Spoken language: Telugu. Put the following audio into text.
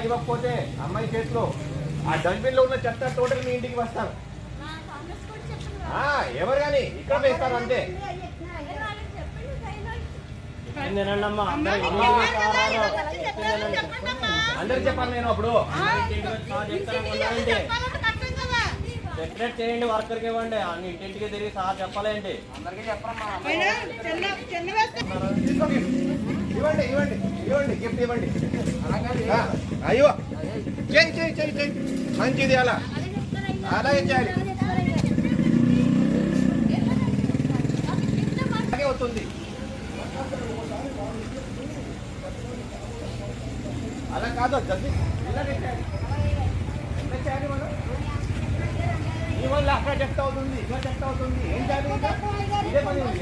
ఇవ్వకపోతే అమ్మాయి చేతిలో ఆ డస్ట్బిన్ లో ఉన్న చెత్త టోటల్ మీ ఇంటికి వస్తారు. ఎవరు కానీ ఇక్కడ వేస్తారు అంతే. అందరికి చెప్పాలి నేను అప్పుడు సెపరేట్ చేయండి, వర్కర్కి ఇవ్వండి, అన్ని ఇంటింటికి తిరిగి సార్ చెప్పాలేంటి అందరికీ చెప్పమ్మా. ఇవ్వండి ఇవ్వండి ఇవ్వండి గిఫ్ట్ ఇవ్వండి. అయ్యో చెయ్యి చెయ్యి చెయ్యి చెయ్యి మంచిది అలా అలాగే చేయాలి. అలాగే అవుతుంది అలా కాదు జల్దీ ఇలాగే చేయాలి. ఎంత చేయాలి మనం ఈ వల్ల అక్కడ చెప్తా అవుతుంది, ఇలా చెప్తా అవుతుంది. ఏం చేయాలి ఇంకా ఇదే పని ఉంది.